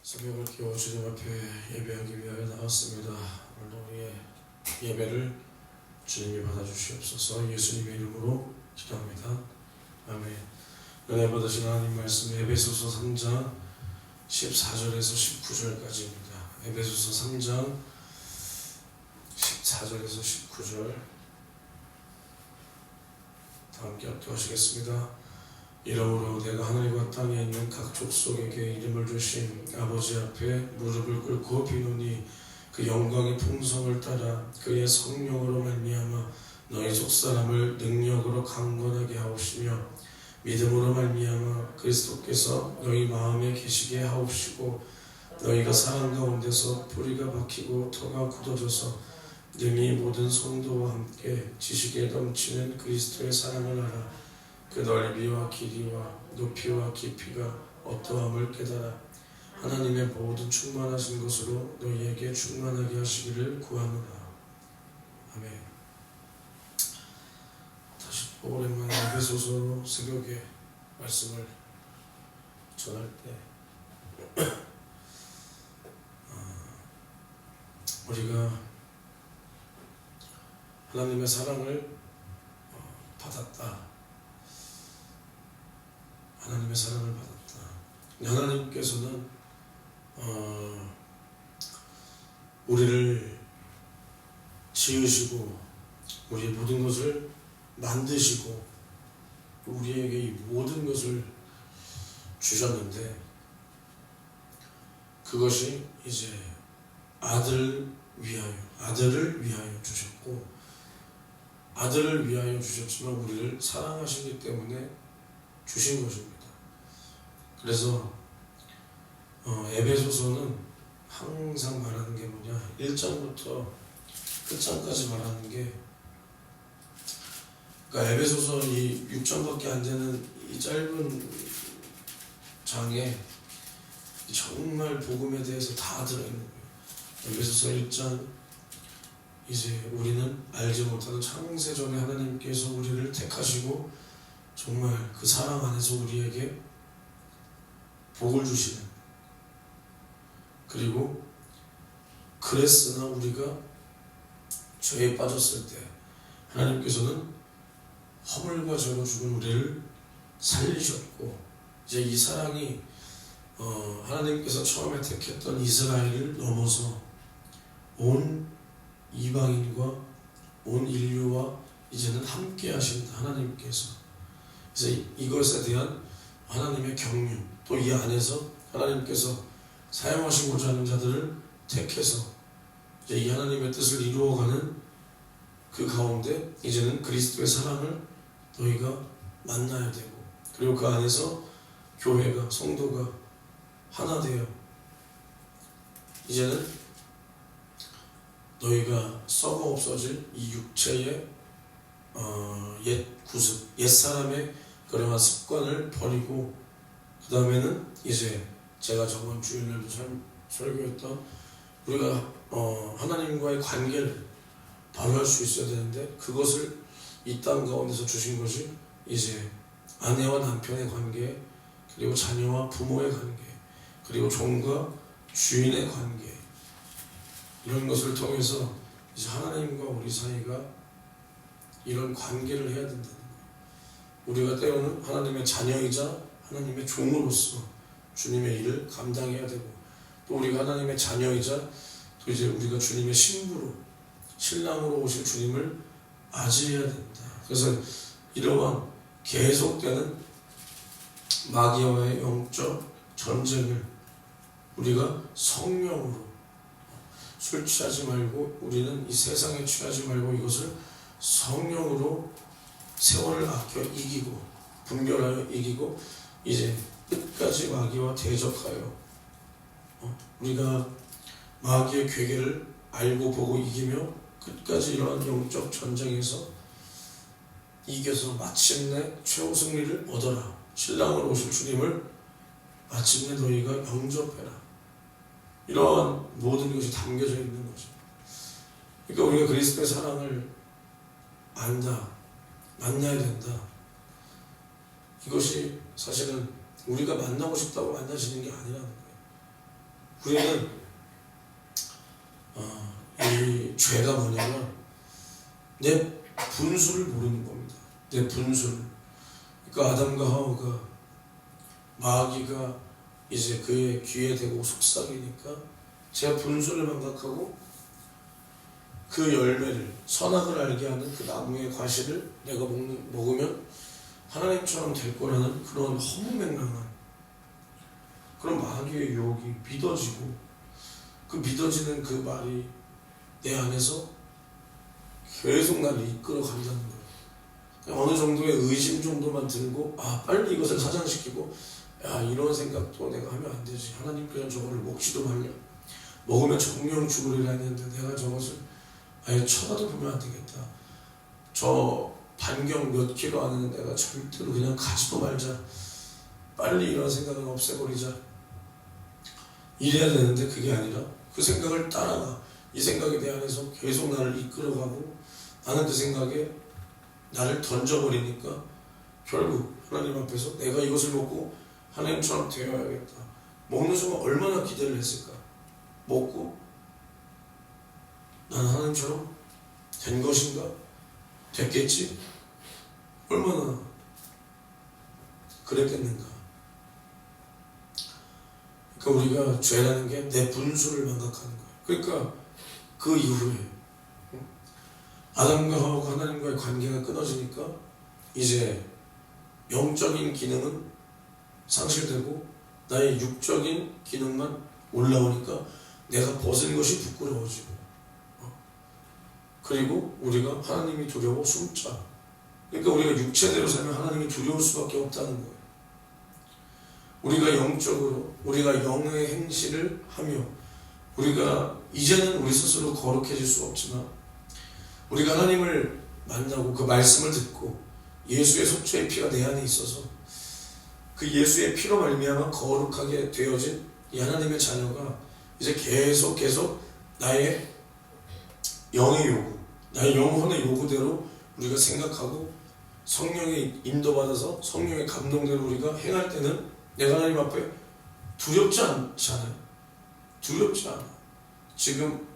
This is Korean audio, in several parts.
새벽을 깨워 주님 앞에 예배하기 위하여 나왔습니다. 오늘도 우리의 예배를 주님이 받아주시옵소서. 예수님의 이름으로 기도합니다. 아멘. 은혜 받으신 하나님 말씀 에베소서 3장 14절에서 19절까지입니다. 에베소서 3장 14절에서 19절 다 함께 합독하시겠습니다. 이러므로 내가 하늘과 땅에 있는 각 족속에게 이름을 주신 아버지 앞에 무릎을 꿇고 비노니 그 영광의 풍성을 따라 그의 성령으로 말미암아 너희 속사람을 능력으로 강건하게 하옵시며 믿음으로 말미암아 그리스도께서 너희 마음에 계시게 하옵시고 너희가 사랑 가운데서 뿌리가 박히고 터가 굳어져서 능히 모든 성도와 함께 지식에 넘치는 그리스도의 사랑을 알아 그 넓이와 길이와 높이와 깊이가 어떠함을 깨달아 하나님의 모든 충만하신 것으로 너희에게 충만하게 하시기를 구하노라. 아멘. 다시 오랜만에 에베소서로 새벽에 말씀을 전할 때 우리가 하나님의 사랑을 받았다. 하나님의 사랑을 받았다. 하나님께서는 우리를 지으시고 우리의 모든 것을 만드시고 우리에게 이 모든 것을 주셨는데 그것이 이제 아들을 위하여 주셨고 아들을 위하여 주셨지만 우리를 사랑하시기 때문에 주신 것입니다. 그래서 에베소서는 항상 말하는 게 뭐냐, 1장부터 끝장까지 말하는 게, 그러니까 에베소서 이 6장밖에 안 되는 이 짧은 장에 정말 복음에 대해서 다 들어있는 거예요. 에베소서 1장, 이제 우리는 알지 못하는 창세전에 하나님께서 우리를 택하시고 정말 그 사랑 안에서 우리에게 복을 주시는, 그리고 그랬으나 우리가 죄에 빠졌을 때 하나님께서는 허물과 죄로 죽은 우리를 살리셨고 이제 이 사랑이 하나님께서 처음에 택했던 이스라엘을 넘어서 온 이방인과 온 인류와 이제는 함께 하신다. 하나님께서 이제 이것에 대한 하나님의 경륜, 또 이 안에서 하나님께서 사용하시고자 하는 자들을 택해서 이제 이 하나님의 뜻을 이루어가는 그 가운데 이제는 그리스도의 사랑을 너희가 만나야 되고, 그리고 그 안에서 교회가, 성도가 하나 되어 이제는 너희가 썩어 없어질 이 육체의 옛 구습, 옛 사람의 그러한 습관을 버리고, 그 다음에는 이제 제가 저번 주일날도 설교했던 우리가 하나님과의 관계를 바로 할 수 있어야 되는데 그것을 이 땅 가운데서 주신 것이 이제 아내와 남편의 관계, 그리고 자녀와 부모의 관계, 그리고 종과 주인의 관계, 이런 것을 통해서 이제 하나님과 우리 사이가 이런 관계를 해야 된다는 거예요. 우리가 때로는 하나님의 자녀이자 하나님의 종으로서 주님의 일을 감당해야 되고, 또 우리가 하나님의 자녀이자 또 이제 우리가 주님의 신부로, 신랑으로 오실 주님을 맞이해야 된다. 그래서 이러한 계속되는 마귀와의 영적 전쟁을 우리가 성령으로, 술 취하지 말고, 우리는 이 세상에 취하지 말고 이것을 성령으로 세월을 아껴 이기고 분별하여 이기고 이제 끝까지 마귀와 대적하여 우리가 마귀의 괴계를 알고 보고 이기며 끝까지 이러한 영적 전쟁에서 이겨서 마침내 최후 승리를 얻어라. 신랑으로 오실 주님을 마침내 너희가 영접해라. 이러한 모든 것이 담겨져 있는 거죠. 그러니까 우리가 그리스도의 사랑을 안다, 만나야 된다. 이것이 사실은 우리가 만나고 싶다고 만나시는 게 아니라는 거예요. 우리는 이 죄가 뭐냐면 내 분수를 모르는 겁니다. 내 분수를. 그러니까 아담과 하와가 마귀가 이제 그의 귀에 대고 속삭이니까 제 분수를 망각하고 그 열매를 선악을 알게 하는 그 나무의 과실을 내가 먹으면 하나님처럼 될 거라는 그런 허무맹랑한 그런 마귀의 유혹이 믿어지고 그 믿어지는 그 말이 내 안에서 계속 나를 이끌어 간다는 거예요. 어느 정도의 의심 정도만 들고 빨리 이것을 사장시키고 이런 생각도 내가 하면 안 되지. 하나님께서 저거를 먹지도 말려. 먹으면 정령 죽으리라 했는데 내가 저것을 아예 쳐다도 보면 안 되겠다. 저 반경 몇 킬로 안에는 내가 절대로 그냥 가지도 말자. 빨리 이런 생각은 없애버리자. 이래야 되는데 그게 아니라 그 생각을 따라가. 이 생각이 내 안에서 계속 나를 이끌어가고 나는 그 생각에 나를 던져버리니까 결국 하나님 앞에서 내가 이것을 먹고 하나님처럼 되어야겠다. 먹는 순간 얼마나 기대를 했을까. 먹고 나는 하나님처럼 된 것인가? 됐겠지? 얼마나 그랬겠는가. 그러니까 우리가 죄라는 게 내 분수를 망각하는 거예요. 그러니까 그 이후에 아담과 하와가 하나님과의 관계가 끊어지니까 이제 영적인 기능은 상실되고 나의 육적인 기능만 올라오니까 내가 벗은 것이 부끄러워지고 그리고 우리가 하나님이 두려워 숨자. 그러니까 우리가 육체대로 살면 하나님이 두려울 수밖에 없다는 거예요. 우리가 영적으로 우리가 영의 행실을 하며 우리가 이제는 우리 스스로 거룩해질 수 없지만 우리가 하나님을 만나고 그 말씀을 듣고 예수의 속죄의 피가 내 안에 있어서 그 예수의 피로 말미암아 거룩하게 되어진 이 하나님의 자녀가 이제 계속 나의 영의 요구, 나의 영혼의 요구대로 우리가 생각하고 성령의 인도받아서 성령의 감동대로 우리가 행할 때는 내가 하나님 앞에 두렵지 않잖아요. 두렵지 않아. 지금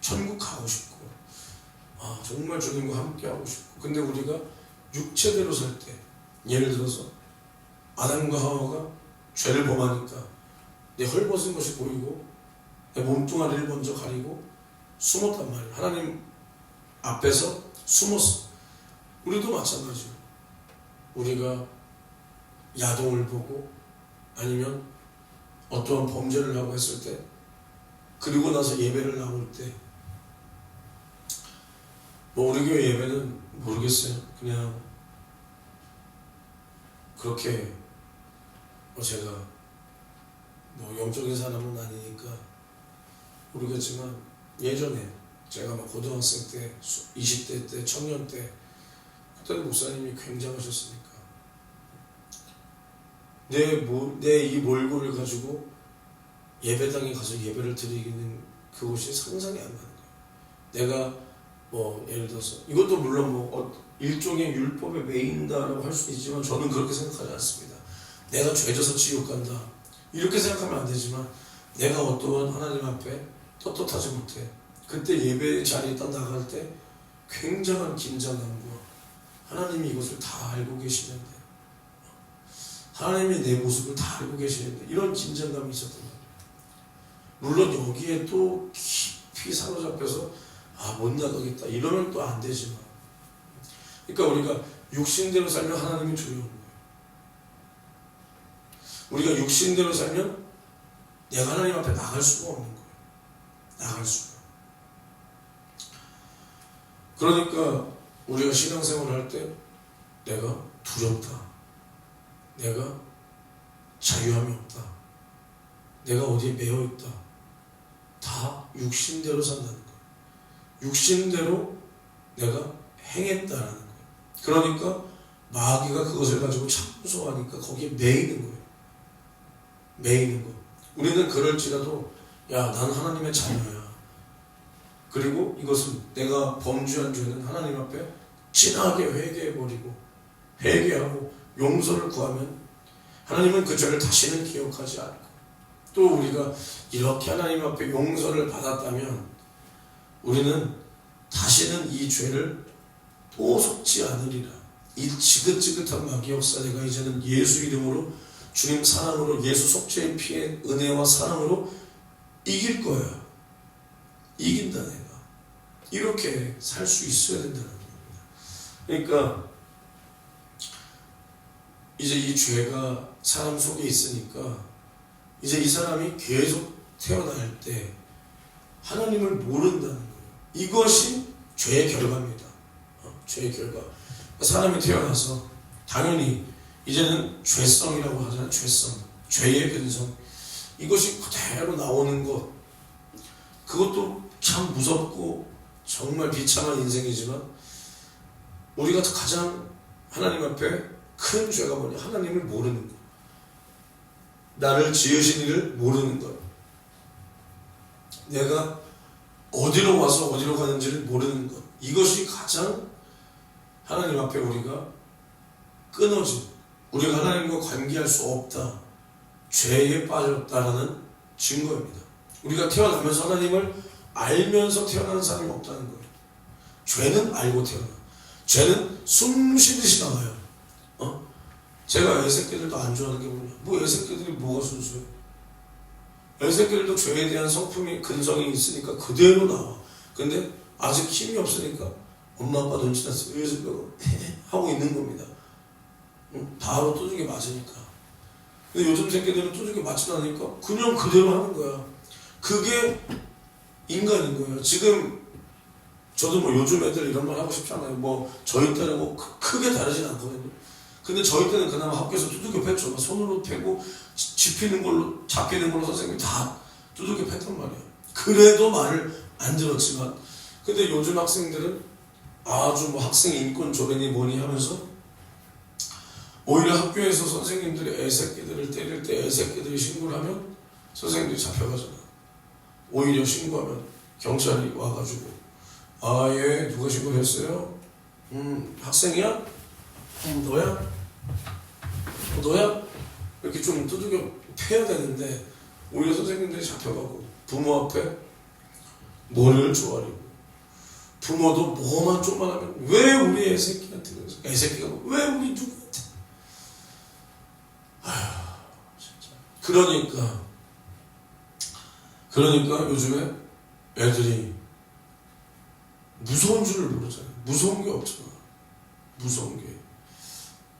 천국 가고 싶고 정말 주님과 함께 하고 싶고 근데 우리가 육체대로 살 때 예를 들어서 아담과 하와가 죄를 범하니까 내 헐벗은 것이 보이고 내 몸뚱아리를 먼저 가리고 숨었단 말이에요. 하나님 앞에서 숨었어. 우리도 마찬가지예요. 우리가 야동을 보고 아니면 어떠한 범죄를 하고 했을 때 그리고 나서 예배를 나올 때 우리 교회 예배는 모르겠어요. 그냥 그렇게 제가 영적인 사람은 아니니까 모르겠지만 예전에 제가 고등학생 때, 20대 때, 청년 때 그때는 목사님이 굉장하셨으니까 내 이 몰골을 가지고 예배당에 가서 예배를 드리는 그곳이 상상이 안 나는 거예요. 내가 예를 들어서 이것도 물론 일종의 율법에 매인다라고 할 수도 있지만 저는 그렇게 생각하지 않습니다. 내가 죄져서 지옥 간다 이렇게 생각하면 안 되지만 내가 어떠한 하나님 앞에 떳떳하지 못해 그때 예배 자리에 딱 나갈 때 굉장한 긴장감과 하나님이 이것을 다 알고 계시는데 하나님이 내 모습을 다 알고 계시는데 이런 긴장감이 있었던 거예요. 물론 여기에 또 깊이 사로잡혀서 못 나가겠다 이러면 또 안 되지만 그러니까 우리가 육신대로 살면 하나님이 두려운 거예요. 우리가 육신대로 살면 내가 하나님 앞에 나갈 수가 없는 거예요. 나갈 수가. 그러니까 우리가 신앙생활을 할 때 내가 두렵다. 내가 자유함이 없다. 내가 어디에 매여있다. 다 육신대로 산다는 거예요. 육신대로 내가 행했다라는 거예요. 그러니까 마귀가 그것을 가지고 참소하니까 거기에 매이는 거예요. 매이는 거. 우리는 그럴지라도 나는 하나님의 자녀야. 그리고 이것은 내가 범죄한 죄는 하나님 앞에 진하게 회개해버리고 회개하고 용서를 구하면 하나님은 그 죄를 다시는 기억하지 않고 또 우리가 이렇게 하나님 앞에 용서를 받았다면 우리는 다시는 이 죄를 또 속지 않으리라. 이 지긋지긋한 마귀 역사 내가 이제는 예수 이름으로 주님 사랑으로 예수 속죄의 피의 은혜와 사랑으로 이길 거야. 이긴다 내가. 이렇게 살 수 있어야 된다는 겁니다. 그러니까 이제 이 죄가 사람 속에 있으니까 이제 이 사람이 계속 태어날 때 하나님을 모른다는 거예요. 이것이 죄의 결과입니다. 죄의 결과. 사람이 태어나서 당연히 이제는 죄성이라고 하잖아요. 죄성, 죄의 근성. 이것이 그대로 나오는 것. 그것도 참 무섭고 정말 비참한 인생이지만 우리가 가장 하나님 앞에 큰 죄가 뭐냐? 하나님을 모르는 것. 나를 지으신 이를 모르는 것. 내가 어디로 와서 어디로 가는지를 모르는 것. 이것이 가장 하나님 앞에 우리가 끊어진, 우리가 하나님과 관계할 수 없다, 죄에 빠졌다라는 증거입니다. 우리가 태어나면서 하나님을 알면서 태어나는 사람이 없다는 거예요. 죄는 알고 태어나. 죄는 숨 쉬듯이 나와요. 제가 애새끼들도 안 좋아하는 게 뭐냐? 뭐 애새끼들이 뭐가 순수해? 애새끼들도 죄에 대한 성품이 근성이 있으니까 그대로 나와. 근데 아직 힘이 없으니까 엄마 아빠 눈치 났어. 왜 새끼가 하고 있는 겁니다. 바로 두둑이 맞으니까. 근데 요즘 새끼들은 두둑이 맞지도 않으니까 그냥 그대로 하는 거야. 그게 인간인 거예요. 지금 저도 뭐 요즘 애들 이런 말 하고 싶지 않아요. 뭐 저희 때는 뭐 크게 다르진 않거든요. 근데 저희 때는 그나마 학교에서 두들겨 팼죠. 막 손으로 패고 잡히는 걸로 선생님이 다 두들겨 팼단 말이에요. 그래도 말을 안 들었지만, 근데 요즘 학생들은 아주 뭐 학생 인권 조례니 뭐니 하면서 오히려 학교에서 선생님들이 애새끼들을 때릴 때 애새끼들이 신고를 하면 선생님들이 잡혀가잖아. 오히려 신고하면 경찰이 와가지고 예, 누가 신고했어요? 학생이야? 너야? 너야? 이렇게 좀 두들겨 패야 되는데 오히려 선생님들이 잡혀가고 부모 앞에 머리를 조아리고, 부모도 뭐만 좀만 하면 왜 우리 애새끼한테 그러지? 애새끼가 왜 우리 누구한테? 아휴 진짜. 그러니까 요즘에 애들이 무서운 줄을 모르잖아요. 무서운 게 없잖아. 무서운 게.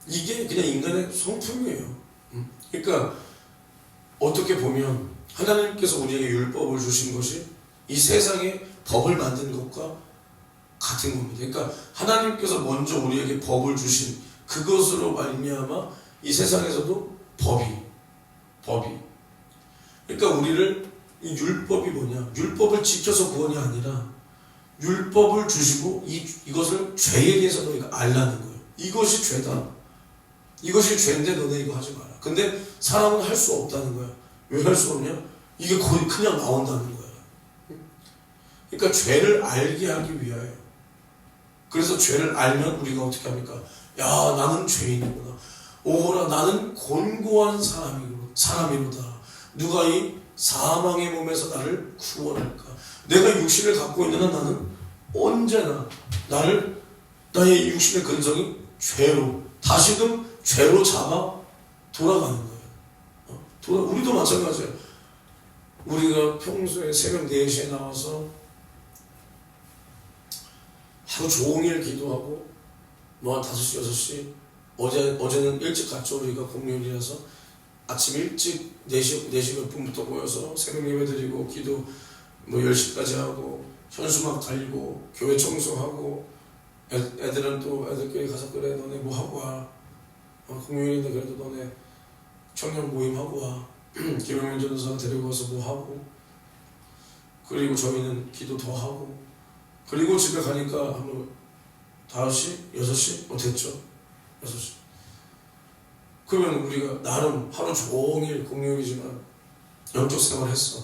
이게 그냥 인간의 성품이에요. 그러니까 어떻게 보면 하나님께서 우리에게 율법을 주신 것이 이 세상에 법을 만든 것과 같은 겁니다. 그러니까 하나님께서 먼저 우리에게 법을 주신 그것으로 말미암아 이 세상에서도 법이. 그러니까 우리를 이 율법이 뭐냐? 율법을 지켜서 구원이 아니라 율법을 주시고 이것을 죄에 대해서 너희가 알라는 거예요. 이것이 죄다. 이것이 죄인데 너네 이거 하지 마라. 근데 사람은 할 수 없다는 거야. 왜 할 수 없냐? 이게 거의 그냥 나온다는 거야. 그러니까 죄를 알게 하기 위하여. 그래서 죄를 알면 우리가 어떻게 합니까? 야, 나는 죄인이구나. 오호라, 나는 곤고한 사람이로다. 누가 이 사망의 몸에서 나를 구원할까? 내가 육신을 갖고 있는 한 나는 언제나 나의 육신의 근성이 죄로, 다시금 죄로 잡아 돌아가는 거예요. 우리도 마찬가지예요. 우리가 평소에 새벽 4시에 나와서 하루 종일 기도하고 뭐 한 5시, 6시 어제는 일찍 갔죠. 우리가 공휴일이라서 아침 일찍 4시 몇 분부터 모여서 새벽 예배 드리고 기도 뭐 10시까지 하고 현수막 달리고 교회 청소하고 애들은 또 애들끼리 가서 그래 너네 뭐 하고 와. 공휴일인데 그래도 너네 청년 모임 하고 와. 김영민 전도사 데리고 와서 뭐 하고, 그리고 저희는 기도 더 하고, 그리고 집에 가니까 한 5시? 6시? 됐죠. 6시. 그러면 우리가 나름 하루 종일 공휴일이지만 영적 생활을 했어.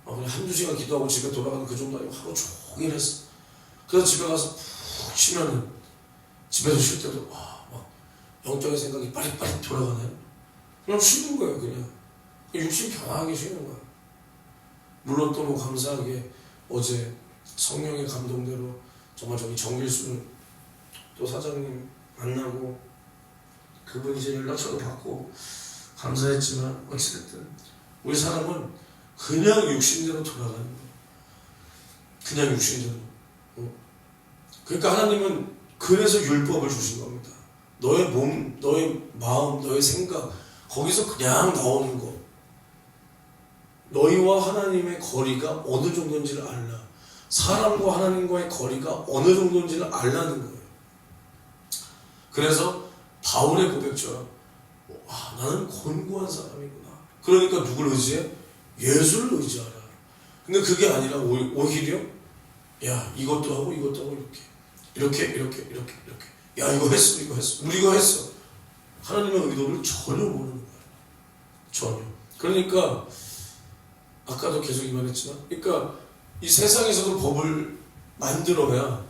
그냥 1-2시간 기도하고 집에 돌아가는 그 정도 아니고 하루 종일 했어. 그래서 집에 가서 푹 쉬면은 집에서 쉴 때도 막 영적인 생각이 빠릿빠릿 돌아가네. 그냥 쉬는 거예요. 그냥 육신 편하게 쉬는 거야. 물론 또 뭐 감사하게 어제 성령의 감동대로 정말 저기 정길순 또 사장님 만나고 그분 이제 연락처도 받고 감사했지만 어찌됐든 우리 사람은 그냥 육신대로 돌아가는 거야. 그냥 육신대로. 그러니까 하나님은 그래서 율법을 주신 겁니다. 너의 몸, 너의 마음, 너의 생각 거기서 그냥 나오는 거. 너희와 하나님의 거리가 어느 정도인지를 알라. 사람과 하나님과의 거리가 어느 정도인지를 알라는 거예요. 그래서 바울의 고백처럼 나는 곤고한 사람이구나. 그러니까 누굴 의지해? 예수를 의지하라. 근데 그게 아니라 오히려 야 이것도 하고 이것도 하고 이렇게 야 이거 했어 우리 이거 했어. 하나님의 의도를 전혀 모르는 거예요. 전혀. 그러니까 아까도 계속 이 말했지만 그러니까 이 세상에서도 법을 만들어야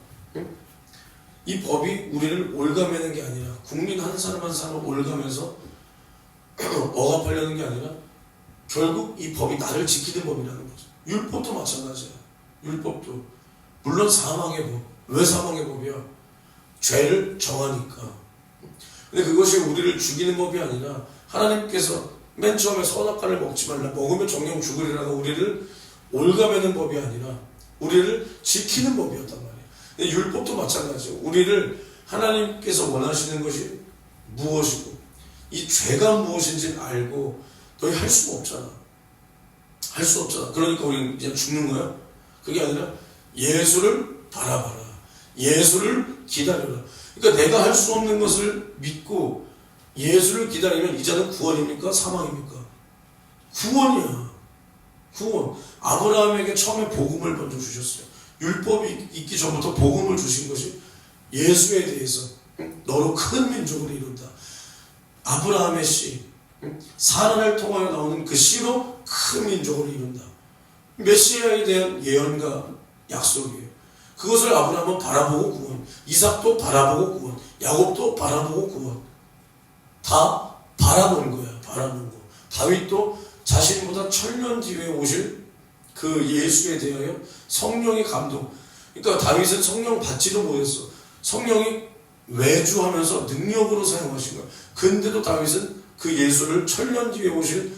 이 법이 우리를 올가매는 게 아니라 국민 한 사람 한 사람을 올가면서 억압하려는 게 아니라 결국 이 법이 나를 지키는 법이라는 거죠. 율법도 마찬가지야. 율법도 물론 사망의 법. 왜 사망의 법이야? 죄를 정하니까. 근데 그것이 우리를 죽이는 법이 아니라 하나님께서 맨 처음에 선악과를 먹지 말라. 먹으면 정령 죽으리라고 우리를 올가매는 법이 아니라 우리를 지키는 법이었단 말이에요. 근데 율법도 마찬가지예요. 우리를 하나님께서 원하시는 것이 무엇이고 이 죄가 무엇인지 알고 너희 할 수가 없잖아. 할 수 없잖아. 그러니까 우리는 그냥 죽는 거야. 그게 아니라 예수를 바라봐라. 예수를 기다려라. 그러니까 내가 할 수 없는 것을 믿고 예수를 기다리면 이제는 구원입니까? 사망입니까? 구원이야. 구원. 아브라함에게 처음에 복음을 먼저 주셨어요. 율법이 있기 전부터 복음을 주신 것이 예수에 대해서 너로 큰 민족을 이룬다. 아브라함의 씨, 사라를 통하여 나오는 그 씨로 큰 민족을 이룬다. 메시아에 대한 예언과 약속이에요. 그것을 아브라함은 바라보고 구원, 이삭도 바라보고 구원, 야곱도 바라보고 구원. 다 바라본 거야. 바라본 거. 다윗도 자신보다 1000년 뒤에 오실 그 예수에 대하여 성령의 감동. 그러니까 다윗은 성령 받지도 못했어. 성령이 외주하면서 능력으로 사용하신 거야. 근데도 다윗은 그 예수를 1000년 뒤에 오실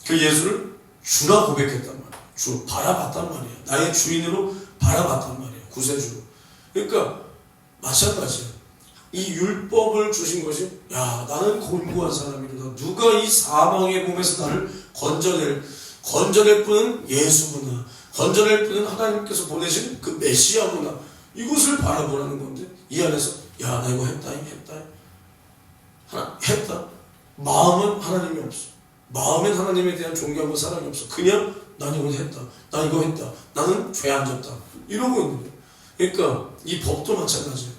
그 예수를 주라 고백했단 말이야. 주, 바라봤단 말이야. 나의 주인으로 바라봤단 말이야. 구세주로. 그러니까 마찬가지야. 이 율법을 주신 것이 나는 곤고한 사람이로다. 누가 이 사망의 몸에서 나를 건져낼 분은 예수구나. 건져낼 분은 하나님께서 보내신 그 메시아구나. 이것을 바라보라는 건데 이 안에서 나 이거 했다. 했다. 마음은 하나님이 없어. 마음엔 하나님에 대한 존경과 사랑이 없어. 그냥 난 이거 했다. 난 이거 했다. 나는 죄 안 졌다. 이러고 있는 거예요. 그러니까 이 법도 마찬가지예요.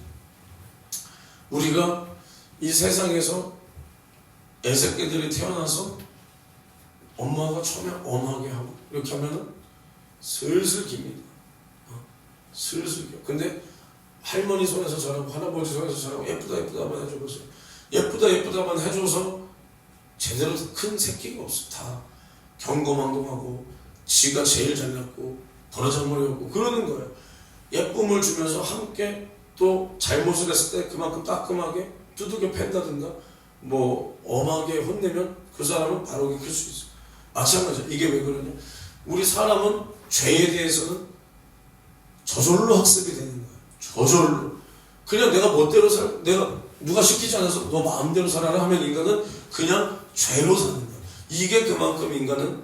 우리가 이 세상에서 애새끼들이 태어나서 엄마가 처음에 엄하게 하고 이렇게 하면은 슬슬 깁니다. 슬슬 겨. 근데 할머니 손에서 자라고 할아버지 손에서 자라고 예쁘다만 해줘보세요. 예쁘다만 해줘서 제대로 큰 새끼가 없어. 다 경거망동하고 지가 제일 잘났고 버러장머리였고 그러는 거예요. 예쁨을 주면서 함께 또 잘못을 했을 때 그만큼 따끔하게 두들겨 팬다든가 뭐 엄하게 혼내면 그 사람은 바로 클 수 있어. 마찬가지야. 이게 왜 그러냐? 우리 사람은 죄에 대해서는 저절로 학습이 되는 거야. 저절로. 그냥 내가 멋대로 내가 누가 시키지 않아서 너 마음대로 살아라 하면 인간은 그냥 죄로 사는 거야. 이게 그만큼 인간은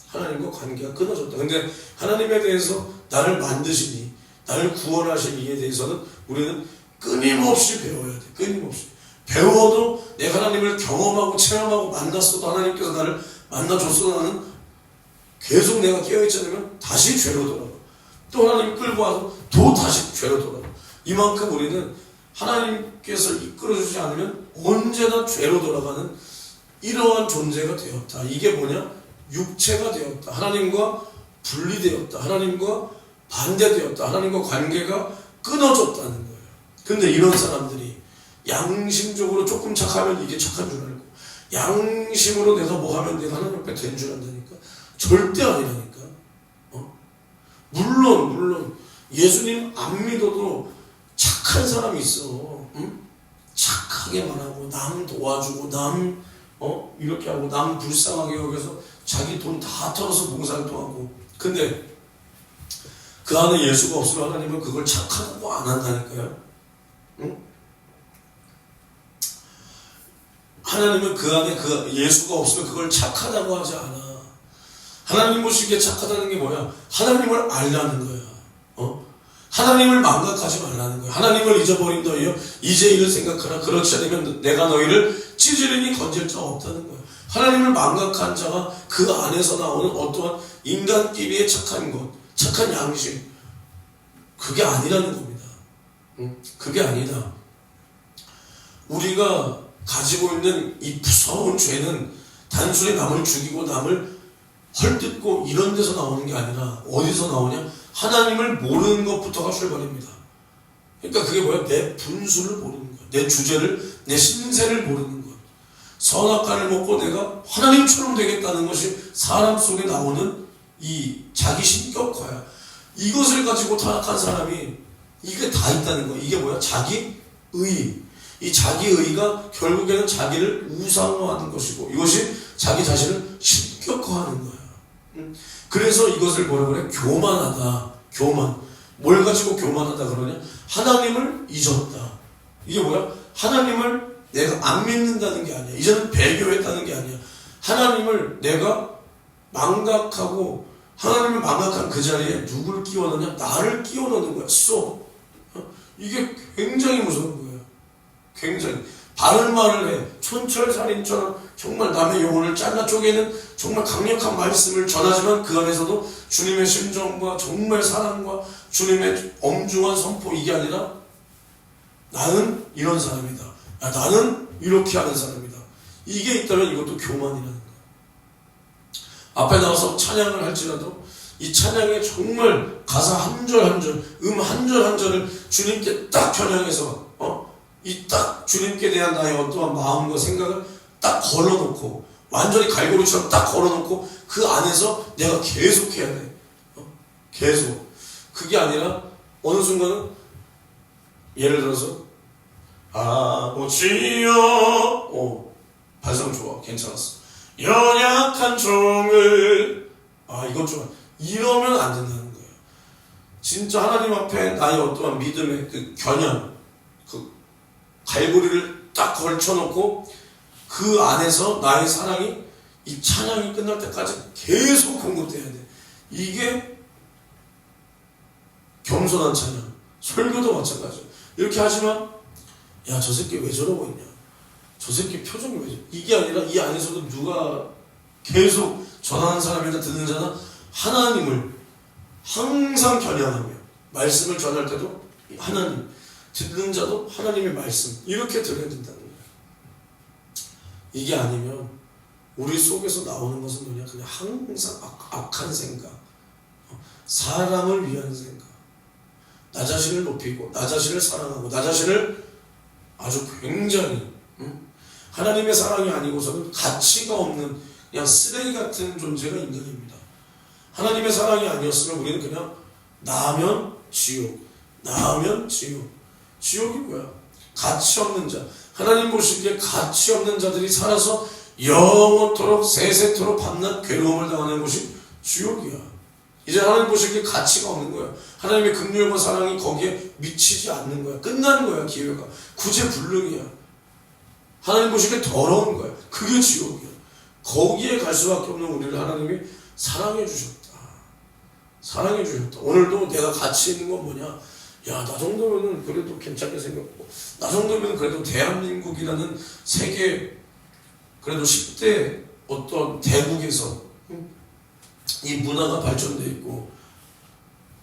하나님과 관계가 끊어졌다. 근데 하나님에 대해서 나를 만드시니 나를 구원하신 이에 대해서는 우리는 끊임없이 배워야 돼. 끊임없이. 배워도 내가 하나님을 경험하고 체험하고 만났어도 하나님께서 나를 만나줬어도 나는 계속 내가 깨어있지 않으면 다시 죄로 돌아가. 또 하나님 끌고 와서 또 다시 죄로 돌아가. 이만큼 우리는 하나님께서 이끌어주지 않으면 언제나 죄로 돌아가는 이러한 존재가 되었다. 이게 뭐냐? 육체가 되었다. 하나님과 분리되었다. 하나님과 반대되었다. 하나님과 관계가 끊어졌다는 거예요. 근데 이런 사람들이 양심적으로 조금 착하면 이게 착한 줄 알고 양심으로 내가 뭐 하면 내가 하나님 앞에 된 줄 안다니까? 절대 아니라니까. 물론 예수님 안 믿어도 착한 사람이 있어. 응? 착하게 말하고 남 도와주고 남 이렇게 하고 남 불쌍하게 여기서 자기 돈 다 털어서 봉사활동하고. 근데 그 안에 예수가 없으면 하나님은 그걸 착하다고 안 한다니까요. 응? 하나님은 그 안에 그 예수가 없으면 그걸 착하다고 하지 않아. 하나님 보시기에 착하다는 게 뭐야? 하나님을 알라는 거야. 하나님을 망각하지 말라는 거야. 하나님을 잊어버린 너희여 이제 이를 생각하라. 그렇지 않으면 내가 너희를 찌질이니 건질 자가 없다는 거야. 하나님을 망각한 자가 그 안에서 나오는 어떠한 인간끼리의 착한 것, 착한 양심, 그게 아니라는 겁니다. 그게 아니다. 우리가 가지고 있는 이 무서운 죄는 단순히 남을 죽이고 남을 헐뜯고 이런 데서 나오는 게 아니라 어디서 나오냐? 하나님을 모르는 것부터가 출발입니다. 그러니까 그게 뭐야? 내 분수를 모르는 거야. 내 주제를, 내 신세를 모르는 거야. 선악과를 먹고 내가 하나님처럼 되겠다는 것이 사람 속에 나오는 이 자기 신격화야. 이것을 가지고 타락한 사람이 이게 다 있다는 거야. 이게 뭐야? 자기의. 이 자기의가 결국에는 자기를 우상화하는 것이고 이것이 자기 자신을 신격화하는 거야. 그래서 이것을 뭐라 그래? 교만하다. 교만. 뭘 가지고 교만하다 그러냐? 하나님을 잊었다. 이게 뭐야? 하나님을 내가 안 믿는다는 게 아니야. 이제는 배교했다는 게 아니야. 하나님을 내가 망각하고 하나님을 망각한 그 자리에 누굴 끼워 넣냐? 나를 끼워 넣는 거야. 이게 굉장히 무서운 거예요. 굉장히 바른 말을 해. 촌철살인처럼 정말 남의 영혼을 잘라 쪼개는 정말 강력한 말씀을 전하지만 그 안에서도 주님의 심정과 정말 사랑과 주님의 엄중한 선포, 이게 아니라 나는 이런 사람이다. 야, 나는 이렇게 하는 사람이다. 이게 있다면 이것도 교만이라는 거야. 앞에 나와서 찬양을 할지라도 이 찬양에 정말 가사 한 절 한 절, 한 절 한 절을 주님께 딱 겨냥해서 이 딱 주님께 대한 나의 어떠한 마음과 생각을 딱 걸어놓고 완전히 갈고리처럼 딱 걸어놓고 그 안에서 내가 계속 해야 돼. 계속. 그게 아니라 어느 순간은 예를 들어서 아버지여 발성 좋아. 괜찮았어. 연약한 종을 이건 좋아. 이러면 안 된다는 거예요. 진짜 하나님 앞에 나의 어떠한 믿음의 그 겨냥, 그 갈고리를 딱 걸쳐놓고 그 안에서 나의 사랑이 이 찬양이 끝날 때까지 계속 공급돼야 돼. 이게 겸손한 찬양. 설교도 마찬가지야. 이렇게 하지만 야, 저 새끼 왜 저러고 있냐? 저 새끼 표정이 왜 저러고, 이게 아니라 이 안에서도 누가 계속 전하는 사람이나 듣는 자나 하나님을 항상 겨냥하며 말씀을 전할 때도 하나님, 듣는 자도 하나님의 말씀, 이렇게 들어야 된다는 거예요. 이게 아니면 우리 속에서 나오는 것은 뭐냐? 그냥 항상 악한 생각, 사람을 위한 생각, 나 자신을 높이고 나 자신을 사랑하고 나 자신을 아주 굉장히 하나님의 사랑이 아니고서는 가치가 없는 그냥 쓰레기 같은 존재가 인간입니다. 하나님의 사랑이 아니었으면 우리는 그냥 나면 지옥, 나면 지옥. 지옥이 뭐야? 가치 없는 자. 하나님 보시기에 가치 없는 자들이 살아서 영원토록 세세토록 밤낮 괴로움을 당하는 것이 지옥이야. 이제 하나님 보시기에 가치가 없는 거야. 하나님의 긍휼과 사랑이 거기에 미치지 않는 거야. 끝나는 거야. 기회가 구제불능이야. 하나님 보시기에 더러운 거야. 그게 지옥이야. 거기에 갈 수밖에 없는 우리를 하나님이 사랑해 주셨다. 사랑해 주셨다. 오늘도 내가 가치 있는 건 뭐냐? 야, 나 정도면은 그래도 괜찮게 생겼고, 나 정도면 그래도 대한민국이라는 세계 그래도 10대 어떤 대국에서 이 문화가 발전돼 있고,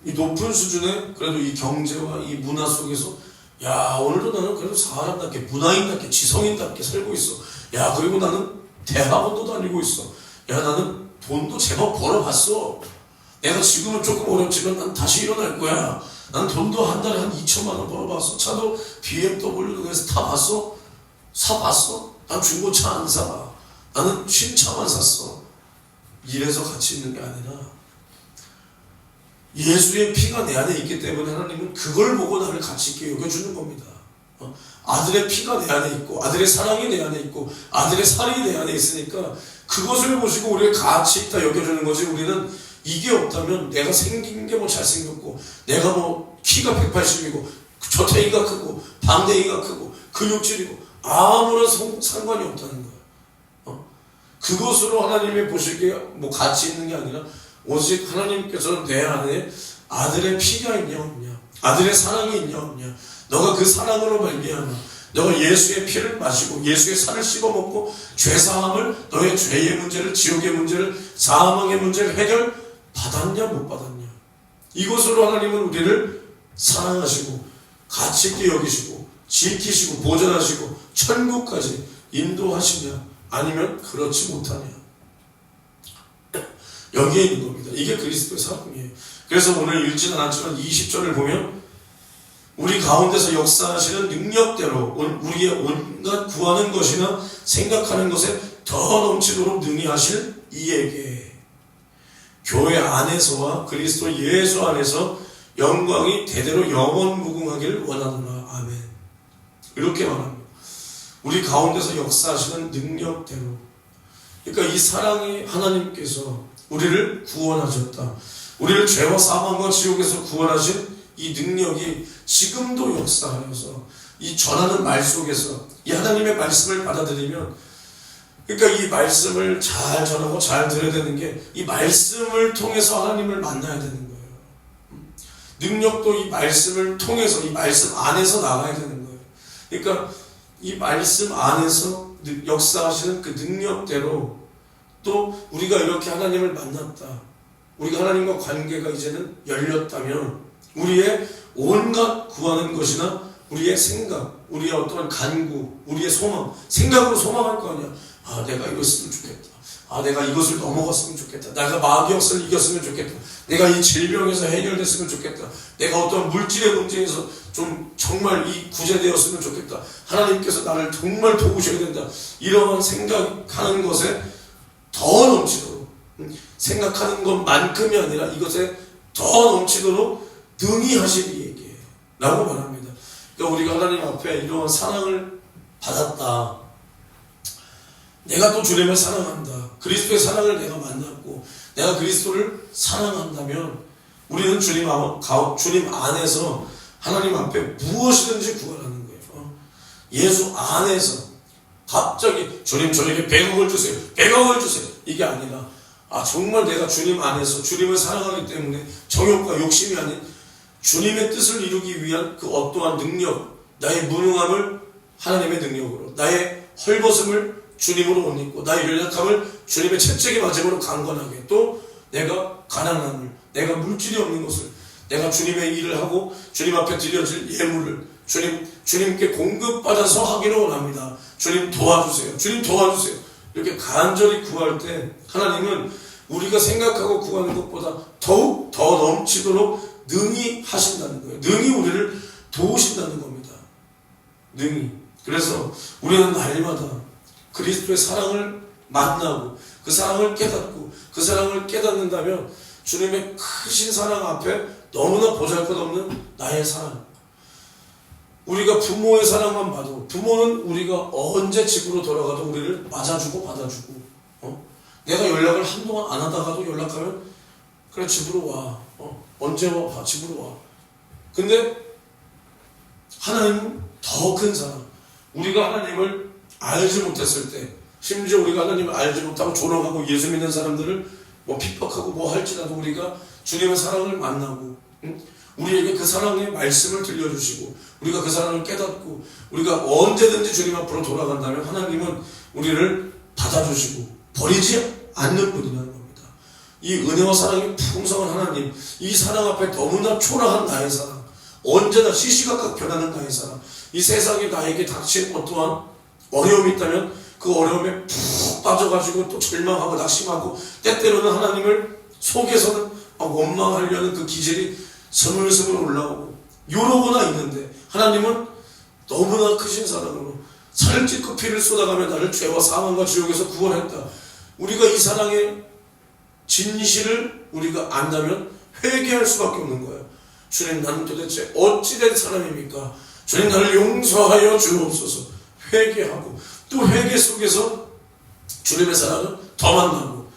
이 높은 수준의 그래도 이 경제와 이 문화 속에서 야, 오늘도 나는 그래도 사람답게, 문화인답게, 지성인답게 살고 있어. 야, 그리고 나는 대학원도 다니고 있어. 야, 나는 돈도 제법 벌어봤어. 내가 지금은 조금 어렵지만 난 다시 일어날 거야. 난 돈도 한 달에 한 2천만 원 벌어봤어. 차도 BMW도 그래서 타봤어? 사봤어? 난 중고차 안 사. 나는 쉰차만 샀어. 이래서 같이 있는 게 아니라 예수의 피가 내 안에 있기 때문에 하나님은 그걸 보고 나를 같이 있게 여겨주는 겁니다. 아들의 피가 내 안에 있고 아들의 사랑이 내 안에 있고 아들의 살이 내 안에 있으니까 그것을 보시고 우리가 같이 있다 여겨주는 거지. 우리는 이게 없다면 내가 생긴 게 뭐 잘생겼고 내가 뭐 키가 180이고 저태기가 크고 방댕이가 크고 근육질이고 아무런 상관이 없다는 거예요. 그것으로 하나님이 보시기에 뭐 같이 있는 게 아니라 오직 하나님께서는 내 안에 아들의 피가 있냐 없냐, 아들의 사랑이 있냐 없냐, 너가 그 사랑으로 말미암아 너가 예수의 피를 마시고 예수의 살을 씹어먹고 죄사함을, 너의 죄의 문제를, 지옥의 문제를, 사망의 문제를 해결 받았냐 못 받았냐, 이것으로 하나님은 우리를 사랑하시고 가치 있게 여기시고 지키시고 보존하시고 천국까지 인도하시냐 아니면 그렇지 못하냐, 여기에 있는 겁니다. 이게 그리스도의 사랑이에요. 그래서 오늘 읽지는 않았지만 20절을 보면 우리 가운데서 역사하시는 능력대로 우리의 온갖 구하는 것이나 생각하는 것에 더 넘치도록 능히 하실 이에게 교회 안에서와 그리스도 예수 안에서 영광이 대대로 영원무궁하기를 원하노라. 아멘. 이렇게 말합니다. 우리 가운데서 역사하시는 능력대로, 그러니까 이 사랑이 하나님께서 우리를 구원하셨다, 우리를 죄와 사망과 지옥에서 구원하신 이 능력이 지금도 역사하여서 이 전하는 말 속에서 이 하나님의 말씀을 받아들이면, 그러니까 이 말씀을 잘 전하고 잘 들어야 되는 게 이 말씀을 통해서 하나님을 만나야 되는 거예요. 능력도 이 말씀을 통해서 이 말씀 안에서 나가야 되는 거예요. 그러니까 이 말씀 안에서 역사하시는 그 능력대로 또 우리가 이렇게 하나님을 만났다, 우리가 하나님과 관계가 이제는 열렸다면 우리의 온갖 구하는 것이나 우리의 생각, 우리의 어떤 간구, 우리의 소망, 생각으로 소망할 거 아니야. 아, 내가 이랬으면 좋겠다. 아, 내가 이것을 넘어갔으면 좋겠다. 내가 마귀역사를 이겼으면 좋겠다. 내가 이 질병에서 해결됐으면 좋겠다. 내가 어떤 물질의 문제에서 좀 정말 이 구제되었으면 좋겠다. 하나님께서 나를 정말 도우셔야 된다. 이러한 생각하는 것에 더 넘치도록, 생각하는 것만큼이 아니라 이것에 더 넘치도록 능히 하시리에게 라고 말합니다. 그러니까 우리가 하나님 앞에 이러한 사랑을 받았다, 내가 또 주님을 사랑한다, 그리스도의 사랑을 내가 만났고 내가 그리스도를 사랑한다면 우리는 주님 안에서 하나님 앞에 무엇이든지 구하라는 거예요. 예수 안에서 갑자기 주님 저에게 100억을 주세요, 100억을 주세요, 이게 아니라 정말 내가 주님 안에서 주님을 사랑하기 때문에 정욕과 욕심이 아닌 주님의 뜻을 이루기 위한 그 어떠한 능력, 나의 무능함을 하나님의 능력으로, 나의 헐벗음을 주님으로 옷 입고 나의 연약함을 주님의 채찍에 맞음으로 강건하게, 또 내가 가난함을, 내가 물질이 없는 것을 내가 주님의 일을 하고 주님 앞에 드려질 예물을 주님께 공급받아서 하기를 원합니다. 주님 도와주세요, 주님 도와주세요, 이렇게 간절히 구할 때 하나님은 우리가 생각하고 구하는 것보다 더욱 더 넘치도록 능히 하신다는 거예요. 능히 우리를 도우신다는 겁니다. 능히. 그래서 우리는 날마다 그리스도의 사랑을 만나고 그 사랑을 깨닫고 그 사랑을 깨닫는다면 주님의 크신 사랑 앞에 너무나 보잘것없는 나의 사랑, 우리가 부모의 사랑만 봐도, 부모는 우리가 언제 집으로 돌아가도 우리를 맞아주고 받아주고, 내가 연락을 한동안 안 하다가도 연락하면 그래 집으로 와, 언제 와, 집으로 와. 근데 하나님은 더 큰 사랑, 우리가 하나님을 알지 못했을 때, 심지어 우리가 하나님을 알지 못하고 졸업하고 예수 믿는 사람들을 뭐 핍박하고 뭐 할지라도 우리가 주님의 사랑을 만나고, 우리에게 그 사랑의 말씀을 들려주시고 우리가 그 사랑을 깨닫고 우리가 언제든지 주님 앞으로 돌아간다면 하나님은 우리를 받아주시고 버리지 않는 분이라는 겁니다. 이 은혜와 사랑이 풍성한 하나님, 이 사랑 앞에 너무나 초라한 나의 사랑, 언제나 시시각각 변하는 나의 사랑, 이 세상에 나에게 닥친 어떠한 어려움이 있다면 그 어려움에 푹 빠져가지고 또 절망하고 낙심하고 때때로는 하나님을 속에서는 원망하려는 그 기질이 스물스물 올라오고 이러거나 있는데, 하나님은 너무나 크신 사랑으로 살을 찢고 피를 쏟아가며 나를 죄와 사망과 지옥에서 구원했다. 우리가 이 사랑의 진실을 우리가 안다면 회개할 수밖에 없는 거예요. 주님, 나는 도대체 어찌된 사람입니까? 주님, 나를 용서하여 주옵소서. 회개하고 또 회개 속에서 주님의 사랑을 더 만나고,